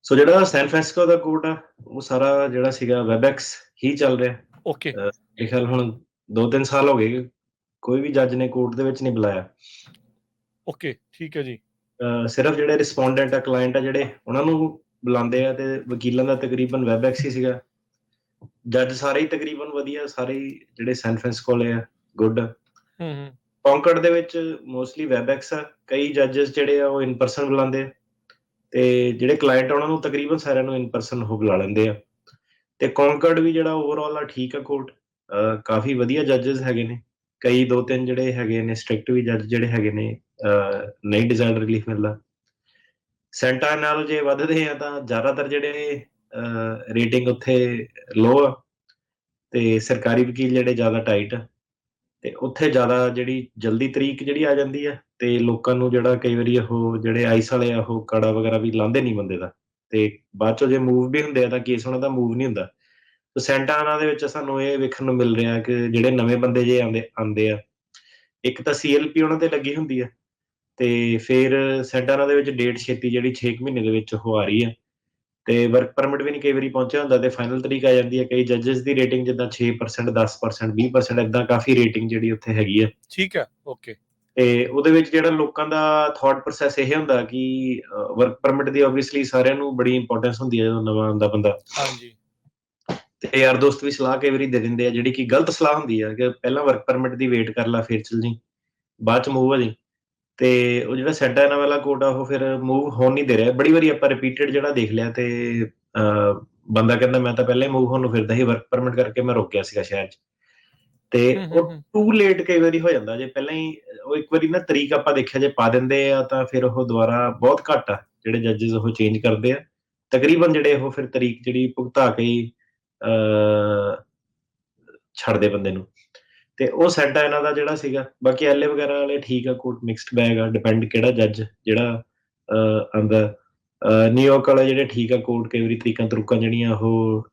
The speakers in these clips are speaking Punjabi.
ਸੋ ਜਿਹੜਾ ਸੈਨ ਫ੍ਰਾਂਸਿਸਕੋ ਦਾ ਕੋਰਟ ਆ, ਉਹ ਸਾਰਾ ਜਿਹੜਾ ਸੀਗਾ ਵੈਬਐਕਸ ਹੀ ਚੱਲ ਰਿਹਾ। ਓਕੇ ਮੇਰੇ ਖਿਆਲ ਹੁਣ 2-3 ਸਾਲ ਹੋ ਗਏ, ਕੋਈ ਵੀ ਜੱਜ ਨੇ ਕੋਰਟ ਦੇ ਵਿੱਚ ਨਹੀਂ ਬੁਲਾਇਆ। ਓਕੇ ਠੀਕ ਹੈ ਜੀ। ਸਿਰਫ ਜਿਹੜੇ ਰਿਸਪੋਂਡੈਂਟ ਆ, ਕਲਾਇੰਟ ਆ, ਜਿਹੜੇ ਉਹਨਾਂ ਨੂੰ ਬੁਲਾਉਂਦੇ ਆ, ਤੇ ਵਕੀਲਾਂ ਦਾ ਤਕਰੀਬਨ ਵੈਬਐਕਸ ਹੀ ਸੀਗਾ। ਜੱਜ ਸਾਰੇ ਹੀ ਤਕਰੀਬਨ ਵਧੀਆ, ਸਾਰੇ ਹੀ ਜਿਹੜੇ ਸੈਨ ਫ੍ਰਾਂਸਿਸਕੋ ਵਾਲੇ ਆ, ਗੁੱਡ। ਕੌਂਕਰਡ ਦੇ ਵਿੱਚ ਮੋਸਟਲੀ ਵੈਬਐਕਸ ਆ। ਕਈ ਜੱਜਸ ਜਿਹੜੇ ਆ ਉਹ ਇਨ ਪਰਸਨ ਬੁਲਾਉਂਦੇ ਆ, ਤੇ ਜਿਹੜੇ ਕਲਾਇੰਟ ਆ ਉਹਨਾਂ ਨੂੰ ਤਕਰੀਬਨ ਸਾਰਿਆਂ ਨੂੰ ਇਨ ਪਰਸਨ ਉਹ ਬੁਲਾ ਲੈਂਦੇ ਆ। ਤੇ ਕੌਂਕਰਡ ਵੀ ਜਿਹੜਾ ਓਵਰਆਲ ਆ ਠੀਕ ਆ ਕੋਰਟ, ਕਾਫੀ ਵਧੀਆ ਜੱਜਸ ਹੈਗੇ ਨੇ। ਕਈ 2-3 ਜਿਹੜੇ ਹੈਗੇ ਨੇ ਸਟ੍ਰਿਕਟ ਵੀ ਜੱਜ ਜਿਹੜੇ ਹੈਗੇ ਨੇ, ਨਹੀਂ ਡਿਜ਼ਾਇਰਡ ਰਿਲੀਫ ਮਿਲਦਾ। ਸੈਂਟਾ ਨਾਲੋਂ ਜੇ ਵੱਧਦੇ ਆ ਤਾਂ ਜ਼ਿਆਦਾਤਰ ਜਿਹੜੇ ਰੇਟਿੰਗ ਉੱਥੇ ਲੋ ਆ, ਤੇ ਸਰਕਾਰੀ ਵਕੀਲ ਜਿਹੜੇ ਜ਼ਿਆਦਾ ਟਾਈਟ ਆ, ਤੇ ਉੱਥੇ ਜ਼ਿਆਦਾ ਜਿਹੜੀ ਜਲਦੀ ਤਰੀਕ ਜਿਹੜੀ ਆ ਜਾਂਦੀ ਆ, ਤੇ ਲੋਕਾਂ ਨੂੰ ਜਿਹੜਾ ਕਈ ਵਾਰੀ ਉਹ ਜਿਹੜੇ ਆਈਸ ਵਾਲੇ ਆ ਉਹ ਕੜਾ ਵਗੈਰਾ ਵੀ ਲਾਉਂਦੇ ਨਹੀਂ ਬੰਦੇ ਦਾ, ਤੇ ਬਾਅਦ ਚੋਂ ਜੇ ਮੂਵ ਵੀ ਹੁੰਦੇ ਆ ਤਾਂ ਕੇਸ ਉਹਨਾਂ ਦਾ ਮੂਵ ਨਹੀਂ ਹੁੰਦਾ। ਤੇ ਸੈਂਟਾ ਆਨਾ ਦੇ ਵਿੱਚ ਸਾਨੂੰ ਇਹ ਵੇਖਣ ਨੂੰ ਮਿਲ ਰਿਹਾ ਕਿ ਜਿਹੜੇ ਨਵੇਂ ਬੰਦੇ ਜੇ ਆਉਂਦੇ ਆ, ਇੱਕ ਤਾਂ CLP ਉਹਨਾਂ ਤੇ ਲੱਗੀ ਹੁੰਦੀ ਆ, ਤੇ ਫਿਰ ਸੈਂਟਾ ਆਨਾ ਦੇ ਵਿੱਚ ਡੇਟ ਛੇਤੀ ਜਿਹੜੀ 6 ਮਹੀਨੇ ਦੇ ਵਿੱਚ ਉਹ ਆ ਰਹੀ ਆ, ਤੇ ਵਰਕ ਪਰਮਿਟ ਵੀ ਨਹੀਂ ਕਈ ਵਾਰੀ ਪਹੁੰਚਿਆ ਹੁੰਦਾ, ਤੇ ਫਾਈਨਲ ਤਰੀਕ ਆ ਜਾਂਦੀ ਹੈ। ਕਈ ਜੱਜਸ ਦੀ ਰੇਟਿੰਗ ਜਿੱਦਾਂ 6%, 10%, 20%, ਏਦਾਂ ਕਾਫੀ ਰੇਟਿੰਗ ਜਿਹੜੀ ਉੱਥੇ ਹੈਗੀ ਆ। ਠੀਕ ਹੈ ਓਕੇ। ਤੇ ਉਹਦੇ ਵਿੱਚ ਜਿਹੜਾ ਲੋਕਾਂ ਦਾ ਥਾਟ ਪ੍ਰੋਸੈਸ ਇਹ ਹੁੰਦਾ ਕਿ ਵਰਕ ਪਰਮਿਟ ਦੀ ਆਬਵੀਅਸਲੀ ਸਾਰਿਆਂ ਨੂੰ ਬੜੀ ਇੰਪੋਰਟੈਂਸ ਹੁੰਦੀ ਹੈ ਜਦੋਂ ਨਵਾਂ ਆਉਂਦਾ ਬੰਦਾ। ਹਾਂਜੀ ਤੇ ਯਾਰ ਦੋਸਤ ਵੀ ਸਲਾਹ ਕਈ ਵਾਰੀ ਦੇ ਦਿੰਦੇ ਆ, ਜਿਹੜੀ ਕਿ ਗਲਤ ਸਲਾਹ ਹੁੰਦੀ ਆ, ਕਿ ਪਹਿਲਾਂ ਵਰਕ ਪਰਮਿਟ ਦੀ ਵੇਟ ਕਰ ਲਾ ਫਿਰ ਚਲ ਜੀ, ਬਾਅਦ ਚ ਮੂਵ ਹੋ ਜੀ। ਤੇ ਉਹ ਜਿਹੜਾ ਸੈਂਟਾ ਆਨਾ ਵਾਲਾ ਕੋਰਟ ਆ ਉਹ ਫਿਰ ਮੂਵ ਹੋਣ ਨਹੀਂ ਦੇ ਰਿਹਾ। ਬੜੀ ਵਾਰੀ ਆਪਾਂ ਰਿਪੀਟਡ ਜਿਹੜਾ ਦੇਖ ਲਿਆ, ਤੇ ਬੰਦਾ ਕਹਿੰਦਾ ਮੈਂ ਤਾਂ ਪਹਿਲਾਂ ਹੀ ਮੂਵ ਹੋਣ ਨੂੰ ਫਿਰਦਾ ਸੀ, ਵਰਕ ਪਰਮਿਟ ਕਰਕੇ ਮੈਂ ਰੁਕ ਗਿਆ ਸੀਗਾ ਸ਼ਹਿਰ 'ਚ। ਤੇ ਉਹ ਟੂ ਲੇਟ ਕਈ ਵਾਰੀ ਹੋ ਜਾਂਦਾ। ਜੇ ਪਹਿਲਾਂ ਹੀ ਉਹ ਇੱਕ ਵਾਰੀ ਨਾ ਤਰੀਕ ਆਪਾਂ ਦੇਖਿਆ ਜੇ ਪਾ ਦਿੰਦੇ ਆ, ਤਾਂ ਫਿਰ ਉਹ ਦੁਬਾਰਾ ਬਹੁਤ ਘੱਟ ਆ ਜਿਹੜੇ ਜੱਜਸ ਉਹ ਚੇਂਜ ਕਰਦੇ ਆ। ਤਕਰੀਬਨ ਜਿਹੜੇ ਉਹ ਫਿਰ ਤਰੀਕ ਜਿਹੜੀ ਭੁਗਤਾ ਕੇ ਛੱਡਦੇ ਬੰਦੇ ਨੂੰ। ਤੇ ਉਹ ਸੈਂਟਾ ਆਨਾ ਦਾ ਜਿਹੜਾ ਸੀਗਾ। ਬਾਕੀ LA ਵਗੈਰਾ ਵਾਲੇ ਠੀਕ ਆ, ਕੋਰਟ ਮਿਕਸਡ ਬੈਗ ਆ, ਡਿਪੈਂਡ ਕਿਹੜਾ ਜੱਜ ਜਿਹੜਾ ਆਉਂਦਾ। ਨਿਊਯਾਰਕ ਵਾਲੇ ਜਿਹੜੇ ਠੀਕ ਆ ਕੋਰਟ, ਕਈ ਵਾਰੀ ਤਰੀਕਾਂ ਤਰੁਕਾਂ ਜਿਹੜੀਆਂ ਉਹ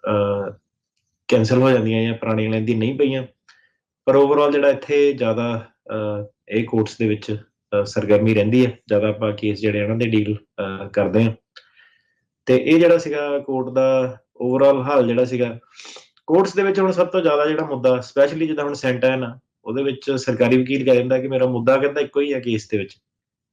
ਕੈਂਸਲ ਹੋ ਜਾਂਦੀਆਂ ਜਾਂ ਪੁਰਾਣੀਆਂ ਲੈਂਦੀ ਨਹੀਂ ਪਈਆਂ। ਪਰ ਓਵਰਆਲ ਜਿਹੜਾ ਇੱਥੇ ਜ਼ਿਆਦਾ ਇਹ ਕੋਰਟਸ ਦੇ ਵਿੱਚ ਸਰਗਰਮੀ ਰਹਿੰਦੀ ਹੈ, ਜ਼ਿਆਦਾ ਆਪਾਂ ਕੇਸ ਜਿਹੜੇ ਇਹਨਾਂ ਦੇ ਡੀਲ ਕਰਦੇ ਹਾਂ। ਤੇ ਇਹ ਜਿਹੜਾ ਸੀਗਾ ਕੋਰਟ ਦਾ ਓਵਰਆਲ ਹਾਲ ਜਿਹੜਾ ਸੀਗਾ। ਕੋਰਟਸ ਦੇ ਵਿੱਚ ਹੁਣ ਸਭ ਤੋਂ ਜ਼ਿਆਦਾ ਜਿਹੜਾ ਮੁੱਦਾ, ਸਪੈਸ਼ਲੀ ਜਿੱਦਾਂ ਹੁਣ ਸੈਂਟਾ ਆਨਾ, ਉਹਦੇ ਵਿੱਚ ਸਰਕਾਰੀ ਵਕੀਲ ਕਹਿ ਦਿੰਦਾ ਕਿ ਮੇਰਾ ਮੁੱਦਾ ਕਹਿੰਦਾ ਇੱਕੋ ਹੀ ਆ ਕੇਸ ਦੇ ਵਿੱਚ,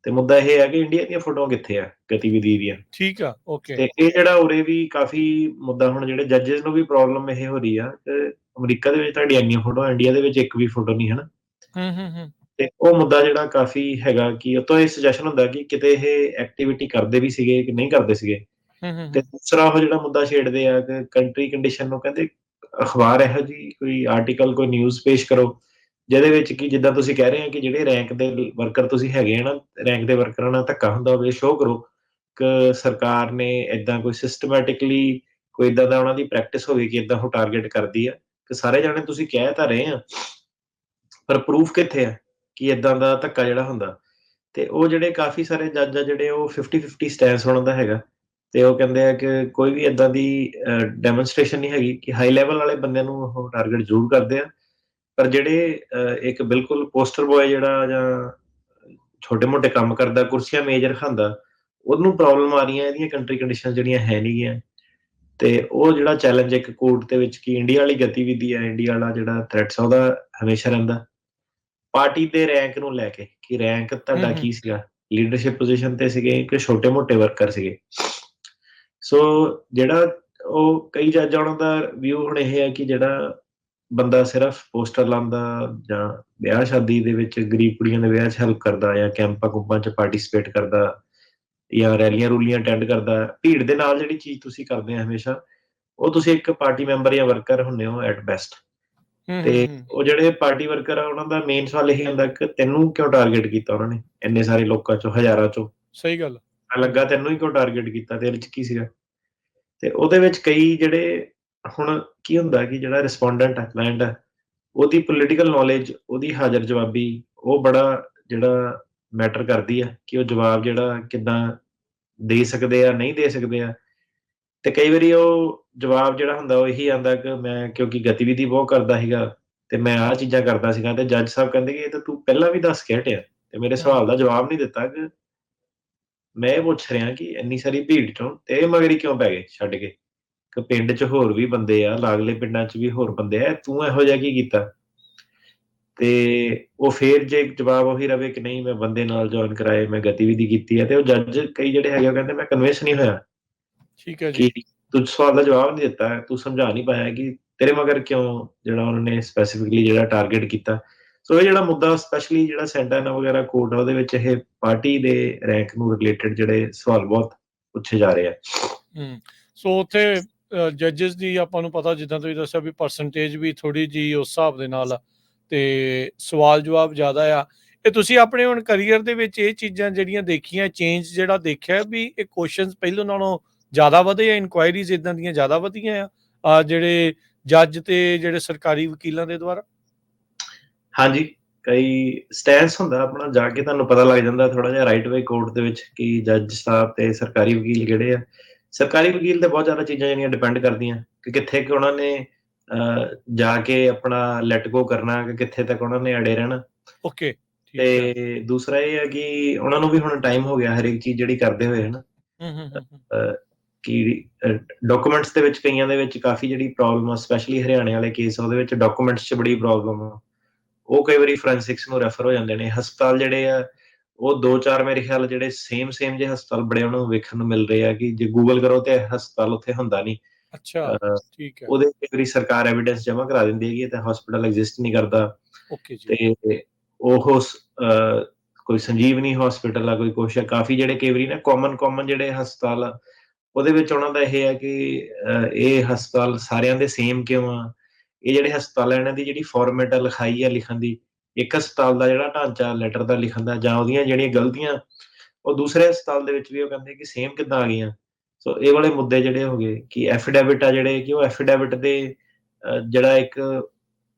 ਤੇ ਮੁੱਦਾ ਇਹ ਹੈ ਕਿ ਇੰਡੀਆ ਦੀਆਂ ਫੋਟੋਆਂ ਕਿੱਥੇ ਆ ਗਤੀਵਿਧੀ ਦੀਆਂ। ਠੀਕ ਆ ਓਕੇ। ਤੇ ਇਹ ਜਿਹੜਾ ਉਰੇ ਵੀ ਕਾਫੀ ਮੁੱਦਾ, ਹੁਣ ਜਿਹੜੇ ਜੱਜਸ ਨੂੰ ਵੀ ਪ੍ਰੋਬਲਮ ਇਹ ਹੋ ਰਹੀ ਆ ਕਿ ਅਮਰੀਕਾ ਦੇ ਵਿੱਚ ਤੁਹਾਡੀਆਂ ਇੰਨੀਆਂ ਫੋਟੋਆਂ, ਇੰਡੀਆ ਦੇ ਵਿੱਚ ਇੱਕ ਵੀ ਫੋਟੋ ਨਹੀਂ, ਹਨਾ। ਤੇ ਉਹ ਮੁੱਦਾ ਜਿਹੜਾ ਕਾਫੀ ਹੈਗਾ ਕਿ ਉਹ ਤੋਂ ਇਹ ਸੁਜੈਸ਼ਨ ਹੁੰਦਾ ਕਿ ਕਿਤੇ ਇਹ ਐਕਟੀਵਿਟੀ ਕਰਦੇ ਵੀ ਸੀਗੇ ਕਿ ਨਹੀਂ ਕਰਦੇ ਸੀਗੇ। ਤੇ ਦੂਸਰਾ ਉਹ ਜਿਹੜਾ ਮੁੱਦਾ ਛੇੜਦੇ ਆ ਕਿ ਕੰਟਰੀ ਕੰਡੀਸ਼ਨ ਨੂੰ, ਕਹਿੰਦੇ ਅਖਬਾਰ ਇਹੋ ਜਿਹੀ ਕੋਈ ਆਰਟੀਕਲ, ਕੋਈ ਨਿਊਜ਼ ਪੇਸ਼ ਕਰੋ ਜਿਹਦੇ ਵਿੱਚ ਕਿ ਜਿੱਦਾਂ ਤੁਸੀਂ ਕਹਿ ਰਹੇ ਆ ਕਿ ਜਿਹੜੇ ਰੈਂਕ ਦੇ ਵਰਕਰ ਤੁਸੀਂ ਹੈਗੇ ਆ ਨਾ, ਰੈਂਕ ਦੇ ਵਰਕਰਾਂ ਨਾਲ ਧੱਕਾ ਹੁੰਦਾ ਹੋਵੇ, ਸ਼ੋਅ ਕਰੋ ਕਿ ਸਰਕਾਰ ਨੇ ਏਦਾਂ ਕੋਈ ਸਿਸਟਮੈਟਿਕਲੀ ਕੋਈ ਏਦਾਂ ਦਾ ਉਹਨਾਂ ਦੀ ਪ੍ਰੈਕਟਿਸ ਹੋਵੇ ਕਿ ਏਦਾਂ ਉਹ ਟਾਰਗੇਟ ਕਰਦੀ ਆ। ਕਿ ਸਾਰੇ ਜਾਣੇ ਤੁਸੀਂ ਕਹਿ ਤਾਂ ਰਹੇ ਆ, ਪਰ ਪ੍ਰੂਫ ਕਿੱਥੇ ਆ ਕਿ ਏਦਾਂ ਦਾ ਧੱਕਾ ਜਿਹੜਾ ਹੁੰਦਾ। ਤੇ ਉਹ ਜਿਹੜੇ ਕਾਫੀ ਸਾਰੇ ਜੱਜ ਆ ਜਿਹੜੇ ਉਹ 50-50 ਸਟੈਂਸ ਹੋਣ ਦਾ ਹੈਗਾ। ਤੇ ਉਹ ਕਹਿੰਦੇ ਆ ਕਿ ਕੋਈ ਵੀ ਏਦਾਂ ਦੀ ਡੈਮੋਨਸਟ੍ਰੇਸ਼ਨ ਨਹੀਂ ਹੈਗੀ ਕਿ ਹਾਈ ਲੈਵਲ ਵਾਲੇ ਬੰਦਿਆਂ ਨੂੰ ਉਹ ਟਾਰਗੇਟ ਜ਼ਰੂਰ ਕਰਦੇ ਆ, ਪਰ ਜਿਹੜੇ ਇੱਕ ਬਿਲਕੁਲ ਪੋਸਟਰ ਬॉय ਜਿਹੜਾ ਜਾਂ ਛੋਟੇ ਮੋਟੇ ਕੰਮ ਕਰਦਾ, ਕੁਰਸੀਆਂ ਮੇਜ਼ ਰਖਾਉਂਦਾ, ਉਹਨੂੰ ਪ੍ਰੋਬਲਮ ਆ ਰਹੀਆਂ ਇਹਦੀਆਂ ਕੰਟਰੀ ਕੰਡੀਸ਼ਨ ਜਿਹੜੀਆਂ ਹੈ ਨਹੀਂ ਗੀਆਂ। ਤੇ ਉਹ ਜਿਹੜਾ ਚੈਲੰਜ ਇੱਕ ਕੋਰਟ ਦੇ ਵਿੱਚ ਕਿ ਇੰਡੀਆ ਵਾਲੀ ਗਤੀਵਿਧੀ ਆ, ਇੰਡੀਆ ਵਾਲਾ ਜਿਹੜਾ ਥ੍ਰੈਟਸ ਆ, ਉਹਦਾ ਹਮੇਸ਼ਾ ਰਹਿੰਦਾ ਪਾਰਟੀ ਦੇ ਰੈਂਕ ਨੂੰ ਲੈ ਕੇ, ਕਿ ਰੈਂਕ ਤੁਹਾਡਾ ਕੀ ਸੀਗਾ, ਲੀਡਰਸ਼ਿਪ ਪੋਜੀਸ਼ਨ ਤੇ ਸੀਗੇ ਕਿ ਛੋਟੇ ਮੋਟੇ ਵਰਕਰ ਸੀਗੇ। ਸੋ ਜਿਹੜਾ ਉਹ ਕਈ ਜੱਜ ਉਹਨਾਂ ਦਾ ਵਿਊ ਹੁਣ ਇਹ ਹੈ ਕਿ ਜਿਹੜਾ ਬੰਦਾ ਸਿਰਫ ਪੋਸਟਰ ਲਾਉਂਦਾ ਜਾਂ ਵਿਆਹ ਸ਼ਾਦੀ ਦੇ ਵਿੱਚ ਗਰੀਬ ਕੁੜੀਆਂ ਦੇ ਵਿਆਹ 'ਚ ਹੈਲਪ ਕਰਦਾ, ਜਾਂ ਕੈਂਪਾਂ ਕੁੰਪਾਂ 'ਚ ਪਾਰਟੀਸਪੇਟ ਕਰਦਾ, ਜਾਂ ਰੈਲੀਆਂ ਰੂਲੀਆਂ ਅਟੈਂਡ ਕਰਦਾ, ਭੀੜ ਦੇ ਨਾਲ ਜਿਹੜੀ ਚੀਜ਼ ਤੁਸੀਂ ਕਰਦੇ ਆ ਹਮੇਸ਼ਾ, ਉਹ ਤੁਸੀਂ ਇੱਕ ਪਾਰਟੀ ਮੈਂਬਰ ਜਾਂ ਵਰਕਰ ਹੁੰਦੇ ਹੋ ਐਟ ਬੈਸਟ। ਤੇ ਉਹ ਜਿਹੜੇ ਪਾਰਟੀ ਵਰਕਰ ਆ ਉਹਨਾਂ ਦਾ ਮੇਨ ਸਵਾਲ ਇਹ ਹੁੰਦਾ ਕਿ ਤੈਨੂੰ ਕਿਉਂ ਟਾਰਗੇਟ ਕੀਤਾ ਉਹਨਾਂ ਨੇ, ਇੰਨੇ ਸਾਰੇ ਲੋਕਾਂ ਚੋਂ, ਹਜ਼ਾਰਾਂ ਚੋਂ। ਸਹੀ ਗੱਲ ਲੱਗਾ ਤੈਨੂੰ ਹੀ ਕਿਉਂ ਟਾਰਗੇਟ ਕੀਤਾ, ਤੇਰੇ 'ਚ ਕੀ ਸੀਗਾ। ਤੇ ਉਹਦੇ ਵਿੱਚ ਕਈ ਜਿਹੜੇ ਹੁਣ ਕੀ ਹੁੰਦਾ ਕਿ ਜਿਹੜਾ ਰਿਸਪੋਂਡੈਂਟ ਆ, ਕਲਾਇੰਟ ਆ, ਉਹਦੀ ਪੋਲੀਟੀਕਲ ਨੌਲੇਜ, ਉਹਦੀ ਹਾਜ਼ਰ ਜਵਾਬੀ, ਉਹ ਬੜਾ ਜਿਹੜਾ ਮੈਟਰ ਕਰਦੀ ਆ ਕਿ ਉਹ ਜਵਾਬ ਜਿਹੜਾ ਕਿੱਦਾਂ ਦੇ ਸਕਦੇ ਆ, ਨਹੀਂ ਦੇ ਸਕਦੇ ਆ। ਤੇ ਕਈ ਵਾਰੀ ਉਹ ਜਵਾਬ ਜਿਹੜਾ ਹੁੰਦਾ ਉਹ ਇਹੀ ਆਉਂਦਾ ਕਿ ਮੈਂ ਕਿਉਂਕਿ ਗਤੀਵਿਧੀ ਬਹੁਤ ਕਰਦਾ ਸੀਗਾ ਤੇ ਮੈਂ ਆਹ ਚੀਜ਼ਾਂ ਕਰਦਾ ਸੀਗਾ, ਤੇ ਜੱਜ ਸਾਹਿਬ ਕਹਿੰਦੇ ਕਿ ਇਹ ਤਾਂ ਤੂੰ ਪਹਿਲਾਂ ਵੀ ਦੱਸ ਕੇ ਹਟਿਆ ਤੇ ਮੇਰੇ ਸਵਾਲ ਦਾ ਜਵਾਬ ਨਹੀਂ ਦਿੱਤਾ ਕਿ ਮੈਂ ਇਹ ਪੁੱਛ ਰਿਹਾ ਕਿ ਇੰਨੀ ਸਾਰੀ ਭੀੜ ਚੋਂ ਤੇਰੇ ਮਗਰ ਹੀ ਕਿਉਂ ਪੈ ਗਏ ਛੱਡ ਕੇ? ਕਿ ਪਿੰਡ 'ਚ ਹੋਰ ਵੀ ਬੰਦੇ ਆ, ਲਾਗਲੇ ਪਿੰਡਾਂ 'ਚ ਵੀ ਹੋਰ ਬੰਦੇ ਆ, ਤੂੰ ਇਹੋ ਜਿਹਾ ਕੀ ਕੀਤਾ? ਤੇ ਉਹ ਫੇਰ ਜੇ ਜਵਾਬ ਉਹੀ ਰਵੇ ਕਿ ਨਹੀਂ ਮੈਂ ਬੰਦੇ ਨਾਲ ਜੁਆਇਨ ਕਰਾਏ, ਮੈਂ ਗਤੀਵਿਧੀ ਕੀਤੀ ਹੈ, ਤੇ ਉਹ ਜੱਜ ਕਈ ਜਿਹੜੇ ਹੈਗੇ ਉਹ ਕਹਿੰਦੇ ਮੈਂ ਕਨਵਿੰਸ ਨਹੀਂ ਹੋਇਆ ਠੀਕ ਹੈ ਜੀ। ਕਿ ਤੂੰ ਸਵਾਲ ਦਾ ਜਵਾਬ ਨਹੀਂ ਦਿੱਤਾ, ਤੂੰ ਸਮਝਾ ਨਹੀਂ ਪਾਇਆ ਕਿ ਤੇਰੇ ਮਗਰ ਕਿਉਂ ਜਿਹੜਾ ਉਹਨਾਂ ਨੇ ਸਪੈਸੀਫਿਕਲੀ ਜਿਹੜਾ ਟਾਰਗੇਟ ਕੀਤਾ। ਸੋ ਇਹ ਜਿਹੜਾ ਮੁੱਦਾ ਸਪੈਸ਼ਲੀ ਜਿਹੜਾ ਸੈਂਟਾਨਾ ਵਗੈਰਾ ਕੋਰਟ ਆ ਉਹਦੇ ਵਿੱਚ ਇਹ ਪਾਰਟੀ ਦੇ ਰੈਂਕ ਨੂੰ ਰਿਲੇਟਡ ਜਿਹੜੇ ਸਵਾਲ ਬਹੁਤ ਪੁੱਛੇ ਜਾ ਰਹੇ ਆ। ਸੋ ਉੱਥੇ ਜੱਜਿਸ ਦੀ ਆਪਾਂ ਨੂੰ ਪਤਾ, ਜਿੱਦਾਂ ਤੁਸੀਂ ਦੱਸਿਆ ਵੀ ਪਰਸੈਂਟੇਜ ਵੀ ਥੋੜੀ ਜਿਹੀ ਉਸ ਹਿਸਾਬ ਦੇ ਨਾਲ ਤੇ ਸਵਾਲ ਜਵਾਬ ਜ਼ਿਆਦਾ ਆ। ਇਹ ਤੁਸੀਂ ਆਪਣੇ ਹੁਣ ਕਰੀਅਰ ਦੇ ਵਿੱਚ ਇਹ ਚੀਜ਼ਾਂ ਜਿਹੜੀਆਂ ਦੇਖੀਆਂ, ਚੇਂਜ ਜਿਹੜਾ ਦੇਖਿਆ ਵੀ ਇਹ ਕੁਐਸਚਨਸ ਪਹਿਲਾਂ ਨਾਲੋਂ ਜ਼ਿਆਦਾ ਵਧੇ ਆ, ਇਨਕੁਆਇਰੀਜ਼ ਇਦਾਂ ਦੀਆਂ ਜ਼ਿਆਦਾ ਵਧੀਆਂ ਆ ਜਿਹੜੇ ਜੱਜ ਤੇ ਜਿਹੜੇ ਸਰਕਾਰੀ ਵਕੀਲਾਂ ਦੇ ਦੁਆਰਾ? ਹਾਂਜੀ, ਕਈ ਸਟੈਂਸ ਹੁੰਦਾ ਆਪਣਾ, ਜਾ ਕੇ ਤੁਹਾਨੂੰ ਪਤਾ ਲੱਗ ਜਾਂਦਾ ਥੋੜਾ ਜਿਹਾ ਰਾਈਟ ਵੇ ਕੋਰਟ ਦੇ ਵਿੱਚ ਕਿ ਜੱਜ ਸਾਹਿਬ ਤੇ ਸਰਕਾਰੀ ਵਕੀਲ ਕਿਹੜੇ ਆ। ਸਰਕਾਰੀ ਵਕੀਲ ਤੇ ਬਹੁਤ ਜ਼ਿਆਦਾ ਚੀਜ਼ਾਂ ਜਿਹੜੀਆਂ ਡਿਪੈਂਡ ਕਰਦੀਆਂ ਕਿ ਕਿੱਥੇ ਕੁ ਉਹਨਾਂ ਨੇ ਜਾ ਕੇ ਆਪਣਾ ਲੈਟ ਗੋ ਕਰਨਾ, ਕਿ ਕਿੱਥੇ ਤੱਕ ਉਹਨਾਂ ਨੇ ਅੜੇ ਰਹਿਣਾ। ਓਕੇ, ਠੀਕ ਹੈ। ਤੇ ਦੂਸਰਾ ਇਹ ਹੈ ਕਿ ਉਹਨਾਂ ਨੂੰ ਵੀ ਹੁਣ ਟਾਈਮ ਹੋ ਗਿਆ ਹਰੇਕ ਚੀਜ਼ ਜਿਹੜੀ ਕਰਦੇ ਹੋਏ ਹਨਾ, ਕਿ ਡਾਕੂਮੈਂਟਸ ਦੇ ਵਿੱਚ ਕਈਆਂ ਦੇ ਵਿੱਚ ਕਾਫੀ ਜਿਹੜੀ ਪ੍ਰੋਬਲਮ ਆ, ਸਪੈਸ਼ਲੀ ਹਰਿਆਣੇ ਵਾਲੇ ਕੇਸ ਉਹਦੇ ਵਿੱਚ ਡਾਕੂਮੈਂਟਸ 'ਚ ਬੜੀ ਪ੍ਰੋਬਲਮ ਆ। ਉਹ ਕਈ ਵਾਰੀ ਫੋਰੈਂਸਿਕਸ ਨੂੰ ਰੈਫਰ ਹੋ ਜਾਂਦੇ ਨੇ। ਹਸਪਤਾਲ ਜਿਹੜੇ ਆ ਉਹ 2-4 ਮੇਰੇ ਖਿਆਲ ਜਿਹੜੇ ਸੇਮ ਜਿਹੇ ਹਸਪਤਾਲ ਬੜੇ ਉਹਨਾਂ ਨੂੰ ਵੇਖਣ ਨੂੰ ਮਿਲ ਰਹੇ ਆ ਕਿ ਜੇ ਗੂਗਲ ਕਰੋ ਤੇ ਹਸਪਤਾਲ ਉੱਥੇ ਹੁੰਦਾ ਨਹੀਂ। ਅੱਛਾ, ਠੀਕ ਹੈ। ਉਹਦੇ ਕਈ ਵਾਰੀ ਸਰਕਾਰ ਐਵੀਡੈਂਸ ਜਮ੍ਹਾਂ ਕਰਾ ਦਿੰਦੀ ਹੈਗੀ ਤੇ ਹਸਪਤਾਲ ਐਗਜ਼ਿਸਟ ਨਹੀਂ ਕਰਦਾ। ਓਕੇ ਜੀ। ਤੇ ਉਹ ਕੋਈ ਸੰਜੀਵਨੀ ਹਸਪਤਾਲ ਆ, ਕੋਈ ਕੁਛ ਆ, ਕਾਫੀ ਜਿਹੜੇ ਕਈ ਵਾਰੀ ਨਾ ਕਾਮਨ ਜਿਹੜੇ ਹਸਪਤਾਲ ਆ ਉਹਦੇ ਵਿੱਚ ਉਹਨਾਂ ਦਾ ਇਹ ਹੈ ਕਿ ਇਹ ਹਸਪਤਾਲ ਸਾਰਿਆਂ ਦੇ ਸੇਮ ਕਿਉਂ ਆ? ਇਹ ਜਿਹੜੇ ਹਸਪਤਾਲ ਆ ਇਹਨਾਂ ਦੀ ਜਿਹੜੀ ਫਾਰਮੈਟ ਆ ਲਿਖਾਈ ਆ ਲਿਖਣ ਦੀ, ਇੱਕ ਹਸਪਤਾਲ ਦਾ ਜਿਹੜਾ ਢਾਂਚਾ ਲੈਟਰ ਦਾ ਲਿਖਣ ਦਾ ਜਾਂ ਉਹਦੀਆਂ ਜਿਹੜੀਆਂ ਗਲਤੀਆਂ ਉਹ ਦੂਸਰੇ ਹਸਪਤਾਲ ਦੇ ਵਿੱਚ ਵੀ ਉਹ ਕਹਿੰਦੇ ਕਿ ਸੇਮ ਕਿੱਦਾਂ ਆ ਗਈਆਂ? ਸੋ ਇਹ ਵਾਲੇ ਮੁੱਦੇ ਜਿਹੜੇ ਹੋ ਗਏ ਕਿ ਐਫੀਡੈਵਿਟ ਆ ਜਿਹੜੇ ਕਿ ਉਹ ਐਫੀਡੈਵਿਟ ਦੇ ਜਿਹੜਾ ਇੱਕ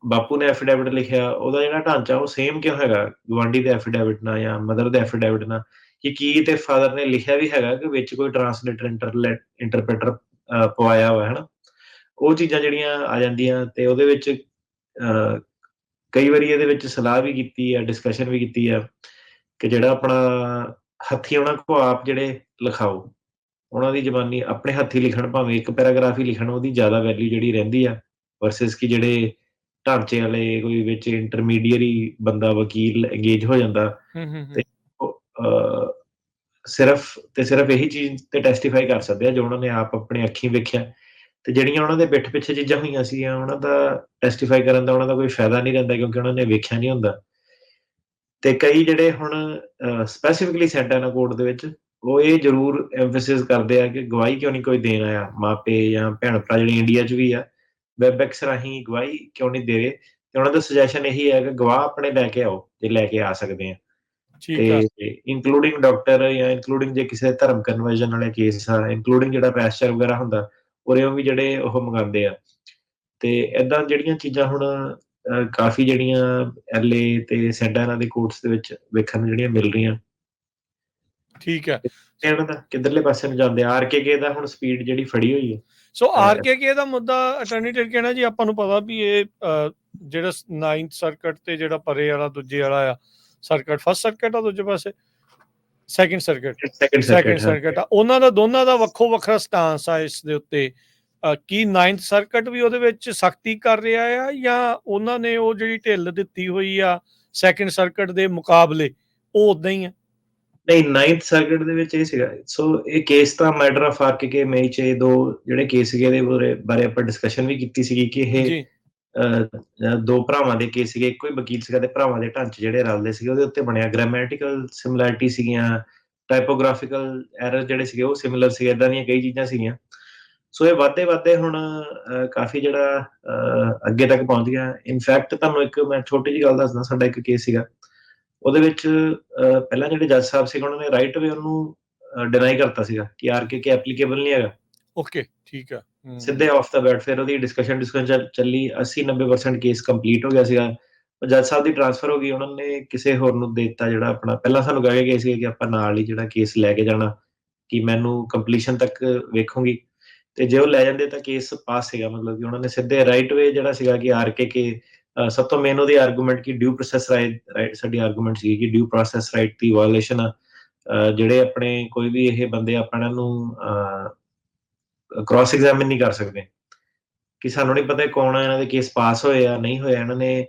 ਬਾਪੂ ਨੇ ਐਫੀਡੈਵਿਟ ਲਿਖਿਆ ਉਹਦਾ ਜਿਹੜਾ ਢਾਂਚਾ ਉਹ ਸੇਮ ਕਿਉਂ ਹੈਗਾ ਗੁਆਂਢੀ ਦੇ ਐਫੀਡੈਵਿਟ ਨਾਲ ਜਾਂ ਮਦਰ ਦੇ ਐਫੀਡੈਵਿਟ ਨਾਲ? ਕਿ ਕੀ ਤੇ ਫਾਦਰ ਨੇ ਲਿਖਿਆ ਵੀ ਹੈਗਾ ਕਿ ਵਿੱਚ ਕੋਈ ਟਰਾਂਸਲੇਟਰ ਇੰਟਰਪ੍ਰੀਟਰ ਪਵਾਇਆ ਹੋਇਆ ਹੈ ਨਾ? ਉਹ ਚੀਜ਼ਾਂ ਜਿਹੜੀਆਂ ਆ ਜਾਂਦੀਆਂ ਤੇ ਉਹਦੇ ਵਿੱਚ ਕਈ ਵਾਰੀ ਇਹਦੇ ਵਿੱਚ ਸਲਾਹ ਵੀ ਕੀਤੀ ਹੈ, ਡਿਸਕਸ਼ਨ ਵੀ ਕੀਤੀ ਹੈ ਕਿ ਜਿਹੜਾ ਆਪਣਾ ਹੱਥੀਂ ਉਹਨਾਂ ਕੋਲ ਆਪ ਜਿਹੜੇ ਲਿਖਾਓ, ਉਹਨਾਂ ਦੀ ਜ਼ਬਾਨੀ ਆਪਣੇ ਹੱਥੀਂ ਲਿਖਣ, ਭਾਵੇਂ ਇੱਕ ਪੈਰਾਗ੍ਰਾਫ ਹੀ ਲਿਖਣ, ਉਹਦੀ ਜ਼ਿਆਦਾ ਵੈਲਿਊ ਜਿਹੜੀ ਰਹਿੰਦੀ ਆ ਵਰਸਸ ਕਿ ਜਿਹੜੇ ਢਾਂਚੇ ਵਾਲੇ ਕੋਈ ਵਿੱਚ ਇੰਟਰਮੀਡੀਏਰੀ ਬੰਦਾ ਵਕੀਲ ਇੰਗੇਜ ਹੋ ਜਾਂਦਾ ਤੇ ਸਿਰਫ ਇਹੀ ਚੀਜ਼ ਤੇ ਟੈਸਟੀਫਾਈ ਕਰ ਸਕਦੇ ਆ ਜੋ ਉਹਨਾਂ ਨੇ ਆਪ ਆਪਣੇ ਅੱਖੀਂ ਵੇਖਿਆ। ਤੇ ਜਿਹੜੀਆਂ ਉਹਨਾਂ ਦੇ ਪਿੱਠ ਪਿੱਛੇ ਚੀਜ਼ਾਂ ਹੋਈਆਂ ਸੀਗੀਆਂ ਉਹਨਾਂ ਦਾ ਟੈਸਟੀਫਾਈ ਕਰਨ ਦਾ ਉਹਨਾਂ ਦਾ ਕੋਈ ਫਾਇਦਾ ਨਹੀਂ ਰਹਿੰਦਾ ਕਿਉਂਕਿ ਉਹਨਾਂ ਨੇ ਵੇਖਿਆ ਨਹੀਂ ਹੁੰਦਾ। ਤੇ ਕਈ ਜਿਹੜੇ ਹੁਣ ਸਪੈਸੀਫਿਕਲੀ ਸੈਂਟਾਨਾ ਕੋਰਟ ਦੇ ਵਿੱਚ ਉਹ ਇਹ ਜ਼ਰੂਰ ਐਮਫੈਸਿਸ ਕਰਦੇ ਆ ਕਿ ਗਵਾਹੀ ਕਿਉਂ ਨਹੀਂ ਕੋਈ ਦੇਣ ਆਇਆ, ਮਾਪੇ ਜਾਂ ਭੈਣ ਭਰਾ ਜਿਹੜੇ ਇੰਡੀਆ 'ਚ ਵੀ ਆ ਵੈਬਐਕਸ ਰਾਹੀਂ ਗਵਾਹੀ ਕਿਉਂ ਨਹੀਂ ਦੇ ਰਹੇ? ਤੇ ਉਹਨਾਂ ਦਾ ਸੁਜੈਸ਼ਨ ਇਹੀ ਹੈ ਕਿ ਗਵਾਹ ਆਪਣੇ ਲੈ ਕੇ ਆਓ ਜੇ ਲੈ ਕੇ ਆ ਸਕਦੇ ਆ। ਤੇ ਇਨਕਲੂਡਿੰਗ ਡਾਕਟਰ ਜਾਂ ਇਨਕਲੂਡਿੰਗ ਜੇ ਕਿਸੇ ਧਰਮ ਕਨਵਰਜਨ ਵਾਲੇ ਕੇਸ ਆ, ਇਨਕਲੂਡਿੰਗ ਜਿਹੜਾ ਪੈਸਚਰ ਵਗੈਰਾ ਹੁੰਦਾ ਉਰੇ ਵੀ ਜਿਹੜੇ ਉਹ ਮੰਗਾਉਂਦੇ ਆ। ਤੇ ਏਦਾਂ ਜਿਹੜੀਆਂ ਚੀਜ਼ਾਂ ਹੁਣ ਕਾਫੀ ਜਿਹੜੀਆਂ ਐਲਏ ਤੇ ਸੈਂਟਾਨਾ ਦੇ ਕੋਰਟਸ ਦੇ ਵਿੱਚ ਵੇਖਣ ਨੂੰ ਜਿਹੜੀਆਂ ਮਿਲ ਰਹੀਆਂ। ਠੀਕ ਹੈ। ਇਹਨਾਂ ਦਾ ਕਿੱਧਰਲੇ ਪਾਸੇ ਨੂੰ ਜਾਂਦੇ ਆ? ਆਰਕੇਕੇ ਦਾ ਹੁਣ ਸਪੀਡ ਜਿਹੜੀ ਫੜੀ ਹੋਈ ਹੈ। ਸੋ ਆਰਕੇਕੇ ਦਾ ਮੁੱਦਾ ਅਟਾਰਨੀ ਜਨਰਲ ਕਹਿਣਾ ਜੀ ਆਪਾਂ ਨੂੰ ਪਤਾ ਵੀ ਇਹ ਜਿਹੜਾ 9th ਸਰਕਟ ਤੇ ਜਿਹੜਾ ਪਰੇ ਵਾਲਾ ਦੂਜੇ ਵਾਲਾ ਆ ਸਰਕਟ, ਫਸਟ ਸਰਕਟ ਆ, ਦੂਜੇ ਪਾਸੇ ਸੈਕੰਡ ਸਰਕਟ ਆ, ਉਹਨਾਂ ਦਾ ਦੋਨਾਂ ਦਾ ਵੱਖੋ ਵੱਖਰਾ ਸਟਾਂਸ ਆ ਇਸ ਦੇ ਉੱਤੇ। ਕੀ 9th ਸਰਕਟ ਵੀ ਉਹਦੇ ਵਿੱਚ ਸਖਤੀ ਕਰ ਰਿਹਾ ਆ ਜਾਂ ਉਹਨਾਂ ਨੇ ਉਹ ਜਿਹੜੀ ਢਿੱਲ ਦਿੱਤੀ ਹੋਈ ਆ ਸੈਕੰਡ ਸਰਕਟ ਦੇ ਮੁਕਾਬਲੇ ਉਹ ਉਦਾਂ ਹੀ ਆ? ਨਹੀਂ, 9th ਸਰਕਟ ਦੇ ਵਿੱਚ ਇਹ ਸੀਗਾ। ਸੋ ਇਹ ਕੇਸ ਤਾਂ ਮੈਟਰ ਆਫ ਆਰਕੇਕੇ ਮਈ 'ਚ ਇਹ ਦੋ ਜਿਹੜੇ ਕੇਸ ਸੀਗੇ ਇਹਦੇ ਬਾਰੇ ਆਪਾਂ ਡਿਸਕਸ਼ਨ ਵੀ ਕੀਤੀ ਸੀਗੀ ਕਿ ਇਹ ਦੋ ਭਰਾਵਾਂ ਦੇ ਕੇਸ ਸੀਗੇ, ਇੱਕੋ ਹੀ ਵਕੀਲ ਸੀਗਾ ਤੇ ਭਰਾਵਾਂ ਦੇ ਢਾਂਚੇ ਜਿਹੜੇ ਰਲਦੇ ਸੀਗੇ ਉਹਦੇ ਉੱਤੇ ਬਣਿਆ। ਗ੍ਰਾਮੈਟੀਕਲ ਸਿਮਿਲੈਰਿਟੀ ਸੀਗੀਆਂ, ਟਾਈਪੋਗ੍ਰਾਫਿਕਲ ਐਰਰ ਜਿਹੜੇ ਸੀਗੇ ਉਹ ਸਿਮਿਲਰ ਸੀਗੇ, ਏਦਾਂ ਦੀਆਂ ਕਈ ਚੀਜ਼ਾਂ ਸੀਗੀਆਂ। ਸੋ ਇਹ ਵੱਧਦੇ ਹੁਣ ਕਾਫੀ ਜਿਹੜਾ ਅੱਗੇ ਤੱਕ ਪਹੁੰਚ ਗਿਆ। ਇਨਫੈਕਟ ਤੁਹਾਨੂੰ ਇੱਕ ਮੈਂ ਛੋਟੀ ਜਿਹੀ ਗੱਲ ਦੱਸਦਾ, ਸਾਡਾ ਇੱਕ ਕੇਸ ਸੀਗਾ ਉਹਦੇ ਵਿੱਚ ਪਹਿਲਾਂ ਜਿਹੜੇ ਜੱਜ ਸਾਹਿਬ ਸੀਗੇ ਉਹਨਾਂ ਨੇ ਰਾਈਟ ਵੇ ਉਹਨੂੰ ਡਿਨਾਈ ਕਰਤਾ ਸੀਗਾ ਕਿ ਆਰਕੇਕੇ ਐਪਲੀਕੇਬਲ ਨਹੀਂ ਹੈਗਾ। ਓਕੇ, ਠੀਕ ਆ। ਸਿੱਧੇ ਆਫ ਦਾ ਬੈਟ ਫਿਰ ਉਹਦੀ ਡਿਸਕਸ਼ਨ ਚੱਲੀ, 80-90% ਕੇਸ ਕੰਪਲੀਟ ਹੋ ਗਿਆ ਸੀਗਾ। ਜੱਜ ਸਾਹਿਬ ਦੀ ਟ੍ਰਾਂਸਫਰ ਹੋ ਗਈ, ਉਹਨਾਂ ਨੇ ਕਿਸੇ ਹੋਰ ਨੂੰ ਦੇ ਦਿੱਤਾ ਜਿਹੜਾ ਆਪਣਾ ਪਹਿਲਾਂ ਸਾਨੂੰ ਕਹਿ ਕੇ ਗਏ ਸੀਗੇ ਕਿ ਆਪਾਂ ਨਾਲ ਹੀ ਜਿਹੜਾ ਕੇਸ ਲੈ ਕੇ ਜਾਣਾ ਕਿ ਮੈਨੂੰ ਕੰਪਲੀਸ਼ਨ ਤੱਕ ਵੇਖੂੰਗੀ। ਤੇ ਜੇ ਉਹ ਲੈ ਜਾਂਦੇ ਤਾਂ ਕੇਸ ਪਾਸ ਸੀਗਾ, ਮਤਲਬ ਕਿ ਉਹਨਾਂ ਨੇ ਸਿੱਧੇ ਰਾਈਟ ਵੇ ਜਿਹੜਾ ਸੀਗਾ ਕਿ ਆਰਕੇਕੇ ਸਭ ਤੋਂ ਮੇਨ ਉਹਦੀ ਆਰਗੂਮੈਂਟ ਕਿ ਡਿਊ ਪ੍ਰੋਸੈਸ ਰਾਈਟ, ਸਾਡੀ ਆਰਗੂਮੈਂਟ ਸੀ ਕਿ ਡਿਊ ਪ੍ਰੋਸੈਸ ਰਾਈਟ ਦੀ ਵਾਇਓਲੇਸ਼ਨ ਆ ਜਿਹੜੇ ਆਪਣੇ ਕੋਈ ਵੀ ਇਹ ਬੰਦੇ ਆਪਾਂ ਇਹਨਾਂ ਨੂੰ ਕ੍ਰਾਸ ਐਗਜ਼ਾਮਿਨ ਨਹੀਂ ਕਰ ਸਕਦੇ, ਕਿ ਸਾਨੂੰ ਨਹੀਂ ਪਤਾ ਕੌਣ ਆ, ਇਹਨਾਂ ਦੇ ਕੇਸ ਪਾਸ ਹੋਏ ਆ ਨਹੀਂ ਹੋਏ, ਇਹਨਾਂ ਨੇ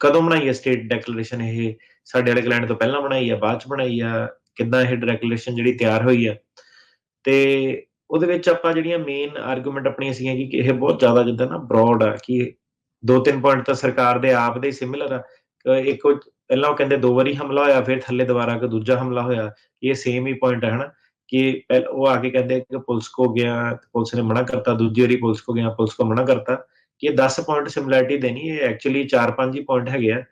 ਕਦੋਂ ਬਣਾਈ ਹੈ ਸਟੇਟ ਡੈਕਲੇਰੇਸ਼ਨ, ਇਹ ਸਾਡੇ ਵਾਲੇ ਕਲਾਇੰਟ ਤੋਂ ਪਹਿਲਾਂ ਬਣਾਈ ਆ ਬਾਅਦ ਚ ਬਣਾਈ ਆ, ਕਿੱਦਾਂ ਇਹ ਡੈਕਲੇਰੇਸ਼ਨ ਜਿਹੜੀ ਤਿਆਰ ਹੋਈ ਆ। ਤੇ ਉਹਦੇ ਵਿੱਚ ਆਪਾਂ ਜਿਹੜੀਆਂ ਮੇਨ ਆਰਗੂਮੈਂਟ ਆਪਣੀਆਂ ਸੀਗੀਆਂ ਕਿ ਇਹ ਬਹੁਤ ਜ਼ਿਆਦਾ ਜਿੱਦਾਂ ਨਾ ਬਰੋਡ ਆ, ਕਿ 2-3 ਪੁਆਇੰਟ ਤਾਂ ਸਰਕਾਰ ਦੇ ਆਪ ਦੇ ਸਿਮਿਲਰ ਆ। ਇੱਕ ਪਹਿਲਾਂ ਉਹ ਕਹਿੰਦੇ 2 ਵਾਰੀ ਹਮਲਾ ਹੋਇਆ, ਫਿਰ ਥੱਲੇ ਦੁਬਾਰਾ ਕੋਈ ਦੂਜਾ ਹਮਲਾ ਹੋਇਆ, ਇਹ ਸੇਮ ਹੀ ਪੁਆਇੰਟ ਹੈ ਹਨਾ, ਕਿ ਉਹ ਆ ਕੇ ਕਹਿੰਦੇ ਕਿ ਪੁਲਿਸ ਕੋ ਗਿਆ, ਪੁਲਿਸ ਨੇ ਮਨਾ ਕਰਤਾ, ਦੂਜੀ ਵਾਰੀ ਪੁਲਿਸ ਕੋ ਗਿਆ, ਪੁਲਿਸ ਕੋ ਮਨਾ ਕਰਤਾ, ਕਿ ਇਹ 10 ਪੁਆਇੰਟ ਸਿਮਿਲੈਰਿਟੀ ਦੇਣੀ, ਇਹ ਐਕਚੁਅਲੀ 4-5 ਹੀ ਪੁਆਇੰਟ ਹੈਗੇ ਆ।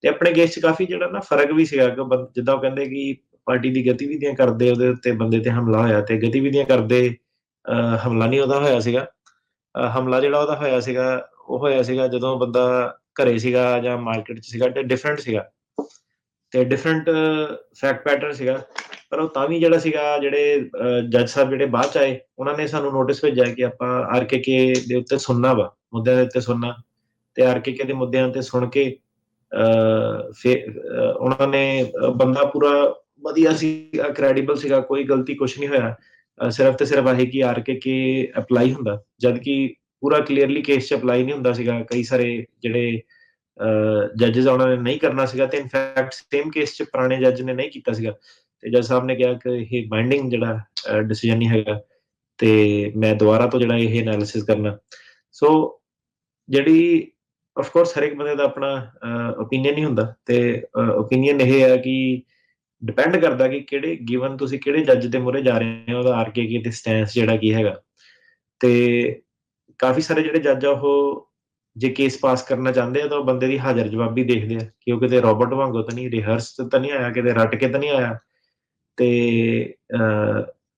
ਤੇ ਆਪਣੇ ਕੇਸ 'ਚ ਕਾਫੀ ਜਿਹੜਾ ਨਾ ਫਰਕ ਵੀ ਸੀਗਾ, ਕਿ ਜਿੱਦਾਂ ਉਹ ਕਹਿੰਦੇ ਕਿ ਪਾਰਟੀ ਦੀ ਗਤੀਵਿਧੀਆਂ ਕਰਦੇ ਉਹਦੇ ਉੱਤੇ ਬੰਦੇ ਤੇ ਹਮਲਾ ਹੋਇਆ, ਤੇ ਗਤੀਵਿਧੀਆਂ ਕਰਦੇ ਹਮਲਾ ਨਹੀਂ ਉਹਦਾ ਹੋਇਆ ਸੀਗਾ। ਹਮਲਾ ਜਿਹੜਾ ਉਹਦਾ ਹੋਇਆ ਸੀਗਾ, ਉਹ ਹੋਇਆ ਸੀਗਾ ਜਦੋਂ ਬੰਦਾ ਘਰੇ ਸੀਗਾ ਜਾਂ ਮਾਰਕੀਟ 'ਚ ਸੀਗਾ, ਤੇ ਡਿਫਰੈਂਟ ਸੀਗਾ, ਤੇ ਡਿਫਰੈਂਟ ਫੈਕਟ ਪੈਟਰਨ ਸੀਗਾ। ਪਰ ਉਹ ਤਾਂ ਵੀ ਜਿਹੜਾ ਸੀਗਾ, ਜਿਹੜੇ ਜੱਜ ਸਾਹਿਬ ਜਿਹੜੇ ਬਾਅਦ ਚ ਆਏ, ਉਹਨਾਂ ਨੇ ਸਾਨੂੰ ਨੋਟਿਸ ਭੇਜਿਆ ਕਿ ਆਪਾਂ ਆਰਕੇਕੇ ਦੇ ਉੱਤੇ ਸੁਣਨਾ ਵਾ, ਮੁੱਦਿਆਂ ਦੇ ਉੱਤੇ ਸੁਣਨਾ, ਤੇ ਆਰਕੇਕੇ ਦੇ ਮੁੱਦਿਆਂ ਤੇ ਸੁਣ ਕੇ ਫਿਰ ਉਹਨਾਂ ਨੇ ਬੰਦਾ ਪੂਰਾ ਵਧੀਆ ਸੀਗਾ, ਕ੍ਰੈਡੀਬਲ ਸੀਗਾ, ਕੋਈ ਗਲਤੀ ਕੁਛ ਨਹੀਂ ਹੋਇਆ, ਸਿਰਫ ਤੇ ਸਿਰਫ ਆਹੀ ਕਿ ਆਰਕੇਕੇ ਅਪਲਾਈ ਹੁੰਦਾ, ਜਦ ਕਿ ਪੂਰਾ ਕਲੀਅਰਲੀ ਕੇਸ 'ਚ ਅਪਲਾਈ ਨਹੀਂ ਹੁੰਦਾ ਸੀਗਾ। ਕਈ ਸਾਰੇ ਜਿਹੜੇ ਜੱਜਿਸ ਉਹਨਾਂ ਨੇ ਨਹੀਂ ਕਰਨਾ ਸੀਗਾ, ਤੇ ਇਨਫੈਕਟ ਸੇਮ ਕੇਸ 'ਚ ਪੁਰਾਣੇ ਜੱਜ ਨੇ ਨਹੀਂ ਕੀਤਾ ਸੀਗਾ, ਤੇ ਜੱਜ ਸਾਹਿਬ ਨੇ ਕਿਹਾ ਕਿ ਇਹ ਬਾਈਂਡਿੰਗ ਜਿਹੜਾ ਡਿਸੀਜਨ ਨਹੀਂ ਹੈਗਾ, ਤੇ ਮੈਂ ਦੁਬਾਰਾ ਤੋਂ ਜਿਹੜਾ ਇਹ ਐਨਾਲਿਸਿਸ ਕਰਨਾ। ਸੋ ਜਿਹੜੀ ਆਫ ਕੋਰਸ ਹਰ ਇੱਕ ਬੰਦੇ ਦਾ ਆਪਣਾ ਓਪੀਨੀਅਨ ਹੀ ਹੁੰਦਾ, ਤੇ ਓਪੀਨੀਅਨ ਇਹ ਹੈ ਕਿ ਡਿਪੈਂਡ ਕਰਦਾ ਕਿ ਕਿਹੜੇ ਗਿਵਨ ਤੁਸੀਂ ਕਿਹੜੇ ਜੱਜ ਦੇ ਮੂਹਰੇ ਜਾ ਰਹੇ ਹੋ, ਉਹਦਾ ਆਰਕੇਕੇ ਤੇ ਸਟੈਂਸ ਜਿਹੜਾ ਕੀ ਹੈਗਾ। ਤੇ ਕਾਫੀ ਸਾਰੇ ਜਿਹੜੇ ਜੱਜ ਆ, ਉਹ ਜੇ ਕੇਸ ਪਾਸ ਕਰਨਾ ਚਾਹੁੰਦੇ ਆ ਤਾਂ ਉਹ ਬੰਦੇ ਦੀ ਹਾਜ਼ਰ ਜਵਾਬੀ ਦੇਖਦੇ ਆ, ਕਿ ਉਹ ਕਿਤੇ ਰੋਬੋਟ ਵਾਂਗੂ ਤਾਂ ਨਹੀਂ, ਰਿਹਰਸ ਤਾਂ ਨਹੀਂ ਆਇਆ, ਕਿਤੇ ਰੱਟ ਕੇ ਤਾਂ ਨਹੀਂ ਆਇਆ। ਤੇ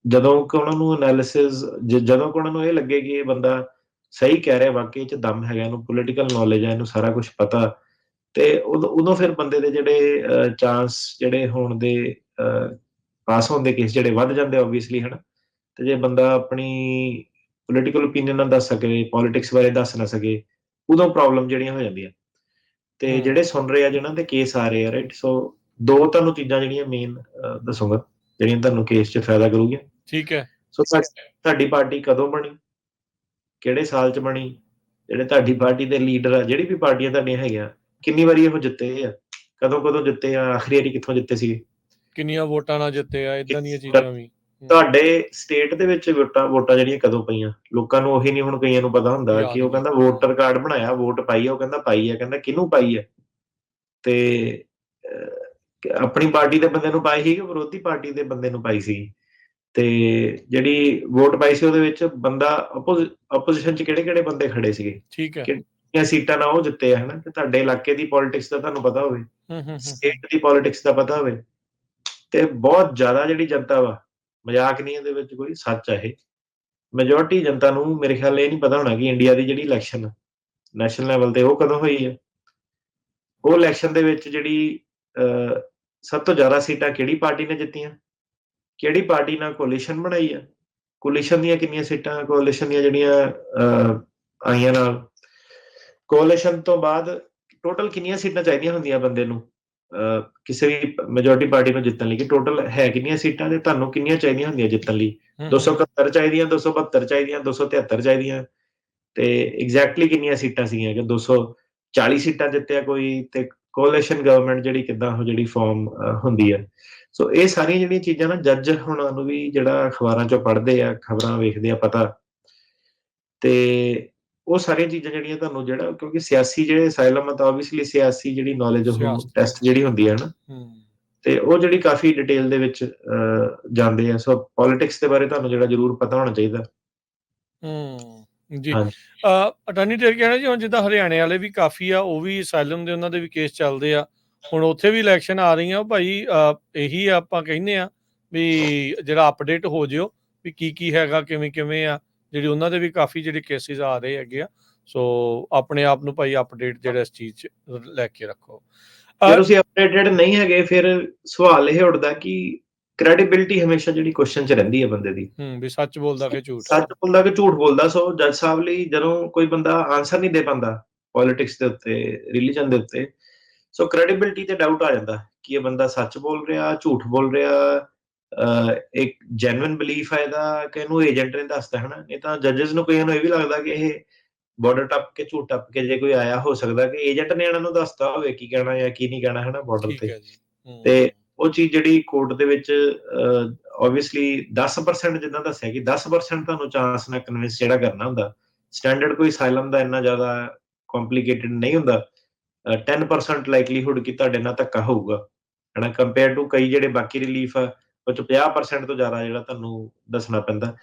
ਜਦੋਂ ਕਿ ਉਹਨਾਂ ਨੂੰ ਐਨਾਲਿਸਿਸ, ਜਦੋਂ ਕਿ ਉਹਨਾਂ ਨੂੰ ਇਹ ਲੱਗੇ ਕਿ ਇਹ ਬੰਦਾ ਸਹੀ ਕਹਿ ਰਿਹਾ, ਵਾਕਈ 'ਚ ਦਮ ਹੈਗਾ, ਇਹਨੂੰ ਪੋਲੀਟੀਕਲ ਨੌਲੇਜ ਹੈ, ਇਹਨੂੰ ਸਾਰਾ ਕੁਛ ਪਤਾ, ਤੇ ਉਦੋਂ ਫਿਰ ਬੰਦੇ ਦੇ ਜਿਹੜੇ ਚਾਂਸ ਜਿਹੜੇ ਹੋਣ ਦੇ ਪਾਸ ਹੋਣ ਦੇ ਕੇਸ ਜਿਹੜੇ ਵੱਧ ਜਾਂਦੇ ਆਬਵੀਅਸਲੀ ਹਨਾ। ਤੇ ਜੇ ਬੰਦਾ ਆਪਣੀ ਪੋਲੀਟੀਕਲ ਓਪੀਨੀਅਨ ਨਾ ਦੱਸ ਸਕੇ, ਪੋਲਿਟਿਕਸ ਬਾਰੇ ਦੱਸ ਨਾ ਸਕੇ, ਉਦੋਂ ਪ੍ਰੋਬਲਮ ਜਿਹੜੀਆਂ ਹੋ ਜਾਂਦੀਆਂ। ਤੇ ਜਿਹੜੇ ਸੁਣ ਰਹੇ ਆ, ਜਿਹਨਾਂ ਦੇ ਕੇਸ ਆ ਰਹੇ ਆ, ਰਾਈਟ, ਸੋ 2 ਤੁਹਾਨੂੰ ਚੀਜ਼ਾਂ ਜਿਹੜੀਆਂ ਮੇਨ ਦੱਸੂਗਾ, ਜਿਹੜੀਆਂ ਤੁਹਾਨੂੰ ਕੇਸ 'ਚ ਫਾਇਦਾ ਕਰੂਗੀਆਂ। ਠੀਕ ਹੈ। ਸੋ ਤੁਹਾਡੀ ਪਾਰਟੀ ਕਦੋਂ ਬਣੀ, ਕਿਹੜੇ ਸਾਲ 'ਚ ਬਣੀ, ਜਿਹੜੇ ਤੁਹਾਡੀ ਪਾਰਟੀ ਦੇ ਲੀਡਰ ਆ, ਜਿਹੜੀ ਵੀ ਪਾਰਟੀਆਂ ਤੁਹਾਡੀਆਂ ਹੈਗੀਆਂ, ਕਿੰਨੀ ਵਾਰੀ ਉਹ ਜਿੱਤੇ ਆ, ਕਦੋਂ ਜਿੱਤੇ ਆ, ਆਖਰੀ ਵਾਰੀ ਕਿੱਥੋਂ ਜਿੱਤੇ ਸੀਗੇ, ਕਿੰਨੀਆਂ ਵੋਟਾਂ ਨਾਲ ਜਿੱਤੇ ਆ, ਇਦਾਂ ਦੀਆਂ ਚੀਜ਼ਾਂ ਵੀ। ਤੁਹਾਡੇ ਸਟੇਟ ਦੇ ਵਿੱਚ ਵੋਟਾਂ ਜਿਹੜੀਆਂ ਕਦੋਂ ਪਈਆਂ, ਲੋਕਾਂ ਨੂੰ ਉਹੀ ਨਹੀਂ ਹੁਣ ਕਈਆਂ ਨੂੰ ਪਤਾ ਹੁੰਦਾ, ਕਿ ਉਹ ਕਹਿੰਦਾ ਵੋਟਰ ਕਾਰਡ ਬਣਾਇਆ, ਵੋਟ ਪਾਈ ਆ, ਉਹ ਕਹਿੰਦਾ ਪਾਈ ਆ, ਕਹਿੰਦਾ ਕਿਹਨੂੰ ਪਾਈ ਆ, ਤੇ ਆਪਣੀ ਪਾਰਟੀ ਦੇ ਬੰਦੇ ਨੂੰ ਪਾਈ ਸੀ ਕਿ ਵਿਰੋਧੀ ਪਾਰਟੀ ਦੇ ਬੰਦੇ ਨੂੰ ਪਾਈ ਸੀ। ਤੇ ਜਿਹੜੀ ਵੋਟ ਪਾਈ ਸੀ ਉਹਦੇ ਵਿੱਚ ਬੰਦਾ ਆਪੋਜੀਸ਼ਨ 'ਚ ਕਿਹੜੇ ਬੰਦੇ ਖੜੇ ਸੀਗੇ, ਠੀਕ ਹੈ, ਕਿੰਨੀਆਂ ਸੀਟਾਂ ਨਾਲ ਉਹ ਜਿੱਤੇ ਆ ਹਨਾ। ਤੇ ਤੁਹਾਡੇ ਇਲਾਕੇ ਦੀ ਪੋਲਿਟਿਕਸ ਦਾ ਤੁਹਾਨੂੰ ਪਤਾ ਹੋਵੇ, ਸਟੇਟ ਦੀ ਪੋਲਿਟਿਕਸ ਦਾ ਪਤਾ ਹੋਵੇ, ਤੇ ਬਹੁਤ ਜ਼ਿਆਦਾ ਜਿਹੜੀ ਜਨਤਾ ਵਾ, ਮਜ਼ਾਕ ਨਹੀਂ, ਇਹਦੇ ਵਿੱਚ ਕੋਈ ਸੱਚ ਆ, ਇਹ ਮੈਜੋਰਟੀ ਜਨਤਾ ਨੂੰ ਮੇਰੇ ਖਿਆਲ ਇਹ ਨਹੀਂ ਪਤਾ ਹੋਣਾ ਕਿ ਇੰਡੀਆ ਦੀ ਜਿਹੜੀ ਇਲੈਕਸ਼ਨ ਨੈਸ਼ਨਲ ਲੈਵਲ ਤੇ ਉਹ ਕਦੋਂ ਹੋਈ ਹੈ। ਉਹ ਇਲੈਕਸ਼ਨ ਦੇ ਵਿੱਚ ਜਿਹੜੀ ਸਭ ਤੋਂ ਜ਼ਿਆਦਾ ਸੀਟਾਂ ਕਿਹੜੀ ਪਾਰਟੀ ਨੇ ਜਿੱਤੀਆਂ, ਕਿਹੜੀ ਪਾਰਟੀ ਨਾਲ ਕੋਲੀਸ਼ਨ ਬਣਾਈ ਆ, ਕੋਲੀਸ਼ਨ ਦੀਆਂ ਕਿੰਨੀਆਂ ਸੀਟਾਂ, ਕੋਲੀਸ਼ਨ ਦੀਆਂ ਜਿਹੜੀਆਂ ਆਈਆਂ ਨਾਲ, ਕੋਲੀਸ਼ਨ ਤੋਂ ਬਾਅਦ ਟੋਟਲ ਕਿੰਨੀਆਂ ਸੀਟਾਂ ਚਾਹੀਦੀਆਂ ਹੁੰਦੀਆਂ ਬੰਦੇ ਨੂੰ ਕਿਸੇ ਵੀ ਮੈਜੋਰਟੀ ਪਾਰਟੀ ਨੂੰ ਜਿੱਤਣ ਲਈ, ਕਿ ਟੋਟਲ ਹੈ ਕਿੰਨੀਆਂ ਸੀਟਾਂ, ਤੇ ਤੁਹਾਨੂੰ ਕਿੰਨੀਆਂ ਚਾਹੀਦੀਆਂ ਹੁੰਦੀਆਂ ਜਿੱਤਣ ਲਈ, 271 ਚਾਹੀਦੀਆਂ, 272 ਚਾਹੀਦੀਆਂ, 273 ਚਾਹੀਦੀਆਂ, ਤੇ ਐਗਜ਼ੈਕਟਲੀ ਕਿੰਨੀਆਂ ਸੀਟਾਂ ਸੀਗੀਆਂ, ਕਿ 240 ਸੀਟਾਂ ਜਿੱਤਿਆ ਕੋਈ, ਤੇ ਕੋਲੀਸ਼ਨ ਗਵਰਨਮੈਂਟ ਜਿਹੜੀ ਕਿੱਦਾਂ ਉਹ ਜਿਹੜੀ ਫਾਰਮ ਹੁੰਦੀ ਹੈ। ਸੋ ਇਹ ਸਾਰੀਆਂ ਜਿਹੜੀਆਂ ਚੀਜ਼ਾਂ ਨਾ ਜੱਜ ਹੁਣਾਂ ਨੂੰ ਵੀ ਜਿਹੜਾ ਅਖਬਾਰਾਂ 'ਚੋਂ ਪੜ੍ਹਦੇ ਆ, ਖਬਰਾਂ ਵੇਖਦੇ ਆ, ਪਤਾ, ਤੇ ਉਹ ਸਾਰੀਆਂ ਚੀਜ਼ਾਂ ਜਿਹੜੀਆਂ ਤੁਹਾਨੂੰ ਜਿਹੜਾ, ਕਿਉਂਕਿ ਸਿਆਸੀ ਜਿਹੜੇ ਅਸਾਈਲਮ ਆ, ਤਾਂ ਆਬਵੀਅਸਲੀ ਸਿਆਸੀ ਜਿਹੜੀ ਨੌਲੇਜ ਉਹ ਟੈਸਟ ਜਿਹੜੀ ਹੁੰਦੀ ਹੈ ਨਾ, ਤੇ ਉਹ ਜਿਹੜੀ ਕਾਫੀ ਡਿਟੇਲ ਦੇ ਵਿੱਚ ਜਾਂਦੇ ਆ। ਸੋ ਪੋਲਿਟਿਕਸ ਦੇ ਬਾਰੇ ਤੁਹਾਨੂੰ ਜਿਹੜਾ ਜ਼ਰੂਰ ਪਤਾ ਹੋਣਾ ਚਾਹੀਦਾ। ਜੀ, ਅਟਾਰਨੀ ਜਨਰਲ ਕਹਿਣਾ ਜੀ, ਹੁਣ ਜਿੱਦਾਂ ਹਰਿਆਣੇ ਵਾਲੇ ਵੀ ਕਾਫੀ ਆ, ਉਹ ਵੀ ਅਸਾਈਲਮ ਦੇ ਉਹਨਾਂ ਦੇ ਵੀ ਕੇਸ ਚੱਲਦੇ ਆ, ਹੁਣ ਉੱਥੇ ਵੀ ਇਲੈਕਸ਼ਨ ਆ ਰਹੀਆਂ ਭਾਈ, ਇਹੀ ਆਪਾਂ ਕਹਿੰਦੇ ਆ ਵੀ ਜਿਹੜਾ ਅਪਡੇਟ ਹੋ ਜਿਓ ਵੀ ਕੀ ਹੈਗਾ, ਕਿਵੇਂ ਆ, ਜਿਹੜੀ ਉਹਨਾਂ ਦੇ ਵੀ ਕਾਫੀ ਜਿਹੜੇ ਕੇਸਿਸ ਆ ਰਹੇ ਹੈਗੇ ਆ। ਸੋ ਆਪਣੇ ਆਪ ਨੂੰ ਭਾਈ ਅਪਡੇਟ ਜਿਹੜਾ ਇਸ ਚੀਜ਼ 'ਚ ਲੈ ਕੇ ਰੱਖੋ। ਜੇ ਤੁਸੀਂ ਅਪਡੇਟਡ ਨਹੀਂ ਹੈਗੇ, ਫਿਰ ਸਵਾਲ ਇਹ ਉੱਠਦਾ ਕਿ ਕ੍ਰੈਡੀਬਿਲਿਟੀ ਹਮੇਸ਼ਾ ਜਿਹੜੀ ਕੁਐਸਚਨ 'ਚ ਰਹਿੰਦੀ ਹੈ ਬੰਦੇ ਦੀ, ਵੀ ਸੱਚ ਬੋਲਦਾ ਕਿ ਝੂਠ, ਸੱਚ ਬੋਲਦਾ ਕਿ ਝੂਠ ਬੋਲਦਾ। ਸੋ ਜੱਜ ਸਾਹਿਬ ਲਈ ਜਦੋਂ ਕੋਈ ਬੰਦਾ ਆਨਸਰ ਨਹੀਂ ਦੇ ਪਾਉਂਦਾ ਪੋਲਿਟਿਕਸ ਦੇ ਉੱਤੇ, ਰਿਲੀਜਨ ਦੇ ਉੱਤੇ, ਸੋ ਕ੍ਰੈਡੀਬਿਲਿਟੀ ਤੇ ਡਾਊਟ ਆ ਜਾਂਦਾ ਕਿ ਇਹ ਬੰਦਾ ਸੱਚ ਬੋਲ ਰਿਹਾ, ਝੂਠ ਬੋਲ ਰਿਹਾ, ਇੱਕ ਜੈਨੂਇਨ ਬਿਲੀਫ ਹੈ ਇਹਦਾ ਕਿ ਇਹਨੂੰ ਏਜੰਟ ਨੇ ਦੱਸਤਾ ਹਨਾ, ਨਹੀਂ ਤਾਂ ਜੱਜਸ ਨੂੰ ਕਈਆਂ ਨੂੰ ਇਹ ਵੀ ਲੱਗਦਾ ਕਿ ਇਹ ਬਾਰਡਰ ਟੱਪ ਕੇ ਝੂਠ ਟੱਪ ਕੇ ਜੇ ਕੋਈ ਆਇਆ ਹੋ ਸਕਦਾ ਕਿ ਏਜੰਟ ਨੇ ਇਹਨਾਂ ਨੂੰ ਦੱਸਤਾ ਹੋਵੇ ਕੀ ਕਹਿਣਾ ਜਾਂ ਕੀ ਨਹੀਂ ਕਹਿਣਾ ਹਨਾ ਬਾਰਡਰ ਠੀਕ ਤੇ। ਹੈ ਜੀ। ਤੇ ਉਹ ਚੀਜ਼ ਜਿਹੜੀ ਕੋਰਟ ਦੇ ਵਿੱਚ ਓਬਵੀਅਸਲੀ 10% ਜਿੱਦਾਂ ਦੱਸਿਆ ਕਿ 10% ਤੁਹਾਨੂੰ ਚਾਂਸ ਨਾਲ ਕਨਵਿੰਸ ਜਿਹੜਾ ਕਰਨਾ ਹੁੰਦਾ। ਸਟੈਂਡਰਡ ਕੋਈ ਸਾਇਲਮ ਦਾ ਇੰਨਾ ਜ਼ਿਆਦਾ ਕੰਪਲਿਕੇਟਡ ਨਹੀਂ ਹੁੰਦਾ। 10% ਲਾਈਕਲੀਹੁੱਡ ਕਿ ਤੁਹਾਡੇ ਨਾਲ ਧੱਕਾ ਹੋਊਗਾ ਹਨਾ, ਕੰਪੇਅਰ ਟੂ ਕਈ ਜਿਹੜੇ ਬਾਕੀ ਰਿਲੀਫ ਆ ਉਹ 'ਚ 50% ਤੋਂ ਜ਼ਿਆਦਾ ਜਿਹੜਾ ਤੁਹਾਨੂੰ ਦੱਸਣਾ ਪੈਂਦਾ।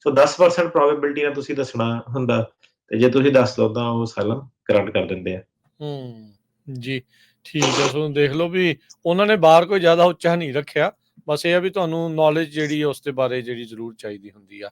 ਸੋ 10% ਪ੍ਰੋਬੇਬਿਲਿਟੀ ਨਾਲ ਤੁਸੀਂ ਦੱਸਣਾ ਹੁੰਦਾ, ਤੇ ਜੇ ਤੁਸੀਂ ਦੱਸ ਦਿਓ ਤਾਂ ਉਹ ਸਾਇਲਮ ਗ੍ਰਾਂਟ ਕਰ ਦਿੰਦੇ ਆ। ਜੀ ਠੀਕ ਹੈ। ਸੋ ਦੇਖ ਲਓ ਵੀ ਉਹਨਾਂ ਨੇ ਬਾਹਰ ਕੋਈ ਜ਼ਿਆਦਾ ਉੱਚਾ ਨਹੀਂ ਰੱਖਿਆ, ਬਸ ਇਹ ਆ ਵੀ ਤੁਹਾਨੂੰ ਨੌਲੇਜ ਜਿਹੜੀ ਉਸ ਦੇ ਬਾਰੇ ਜਿਹੜੀ ਜ਼ਰੂਰ ਚਾਹੀਦੀ ਹੁੰਦੀ ਆ।